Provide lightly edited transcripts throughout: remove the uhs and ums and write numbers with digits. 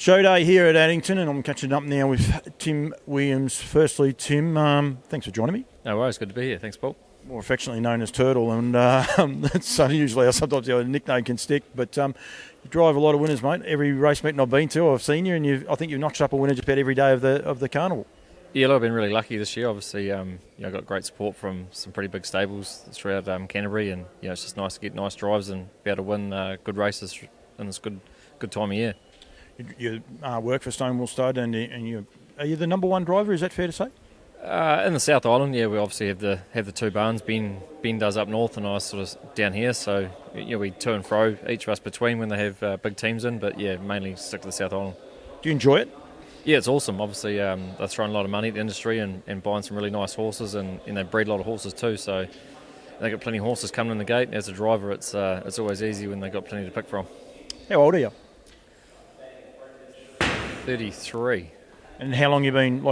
Show day here at Addington, and I'm catching up now with Tim Williams. Firstly, Tim, thanks for joining me. No worries, good to be here. Thanks, Paul. More affectionately known as Turtle, and that's unusually sometimes your nickname can stick. But you drive a lot of winners, mate. Every race meeting I've been to, I've seen you, and I think you've notched up a winner just about every day of the carnival. Yeah, look, I've been really lucky this year. Obviously, I got great support from some pretty big stables throughout Canterbury, and it's just nice to get nice drives and be able to win good races in this good time of year. You work for Stonewall Stud, and are you the number one driver? Is that fair to say? In the South Island, yeah, we obviously have the two barns. Ben does up north, and I sort of down here. So we to and fro, each of us between when they have big teams in. But yeah, mainly stick to the South Island. Do you enjoy it? Yeah, it's awesome. Obviously, they're throwing a lot of money at the industry and buying some really nice horses, and they breed a lot of horses too. So they got plenty of horses coming in the gate. As a driver, it's always easy when they got plenty to pick from. How old are you? 33. And how long you been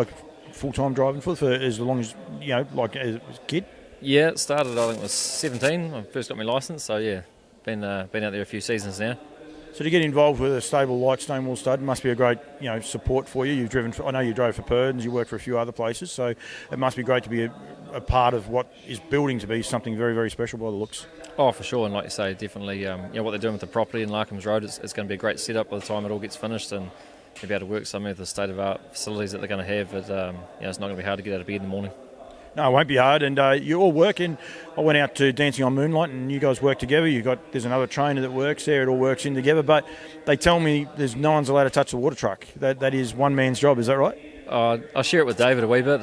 full-time driving for as long as as a kid? Yeah, it started I think it was 17 when I first got my licence, so yeah, been out there a few seasons now. So to get involved with a stable like Stonewall Stud must be a great support for you. I know you drove for Purdon's, you worked for a few other places, so it must be great to be a part of what is building to be something very, very special by the looks. Oh, for sure, and like you say, definitely what they're doing with the property in Larkham's Road, it's going to be a great setup by the time it all gets finished, and to be able to work some of the state-of-the-art facilities that they're going to have. It's not going to be hard to get out of bed in the morning. No, it won't be hard, and you all work in. I went out to Dancing on Moonlight, and you guys work together. There's another trainer that works there. It all works in together, but they tell me no one's allowed to touch the water truck. That is one man's job. Is that right? I share it with David a wee bit.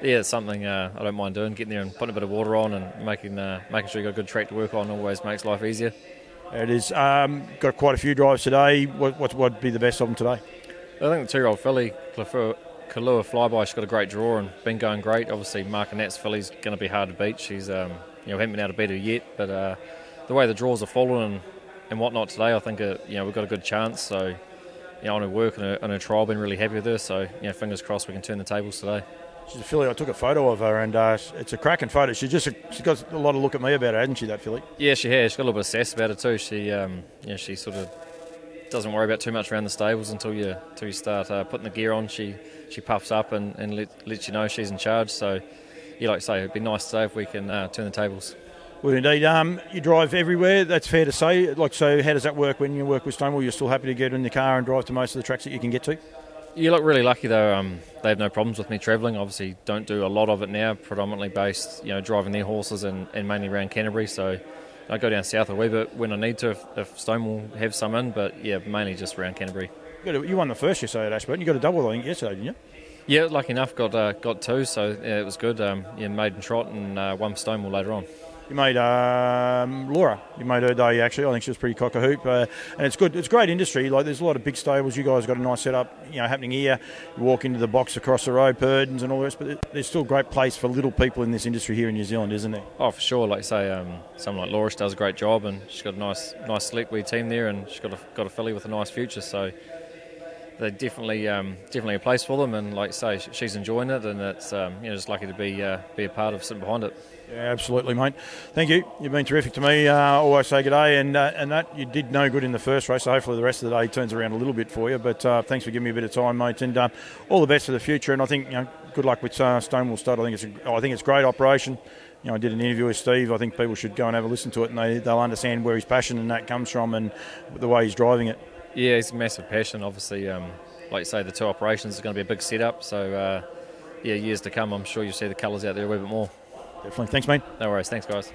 It's something I don't mind doing, getting there and putting a bit of water on and making sure you've got a good track to work on always makes life easier. It is. Got quite a few drives today. What would be the best of them today? I think the two-year-old filly, Kalua Flyby, she's got a great draw and been going great. Obviously, Mark Annette's filly's going to be hard to beat. She's, haven't been able to beat her yet, but the way the draws are falling and whatnot today, I think we've got a good chance. So, on her work and her trial, been really happy with her. So, fingers crossed we can turn the tables today. She's a filly. I took a photo of her, and it's a cracking photo. She's got a lot of look at me about her, hasn't she? That filly. Yeah, she has. She's got a little bit of sass about her too. She sort of doesn't worry about too much around the stables until you start putting the gear on. She puffs up and lets you know she's in charge. So, like I say, it'd be nice today if we can turn the tables. Well, indeed. You drive everywhere, that's fair to say. So how does that work when you work with Stonewall? You're still happy to get in the car and drive to most of the tracks that you can get to? You look really lucky though. They have no problems with me travelling. Obviously, don't do a lot of it now. Predominantly based, driving their horses and mainly around Canterbury. So I go down south a wee bit when I need to if Stonewall have some in. But yeah, mainly just around Canterbury. You won the first yesterday at Ashburton. You got a double, I think, yesterday, didn't you? Yeah, lucky enough, got two. So yeah, it was good. Maiden trot and won Stonewall later on. You made Laura. You made her day, actually. I think she was pretty cock-a-hoop. And it's good. It's great industry. There's a lot of big stables. You guys got a nice setup, happening here. You walk into the box across the road, Purdon's and all the rest. But there's still a great place for little people in this industry here in New Zealand, isn't there? Oh, for sure. Like you say, someone like Laura, she does a great job, and she's got a nice select wee team there, and she's got a filly with a nice future. So they're definitely a place for them. And like you say, she's enjoying it, and it's just lucky to be a part of sitting behind it. Yeah, absolutely, mate. Thank you. You've been terrific to me. Always say good day, and that you did no good in the first race. So hopefully the rest of the day turns around a little bit for you. But thanks for giving me a bit of time, mate, and all the best for the future. And I think good luck with Stonewall Stud. I think it's a great operation. I did an interview with Steve. I think people should go and have a listen to it, and they'll understand where his passion and that comes from, and the way he's driving it. Yeah, it's a massive passion. Obviously, like you say, the two operations are going to be a big setup. So years to come, I'm sure you'll see the colours out there a wee bit more. Definitely. Thanks, mate. No worries. Thanks, guys.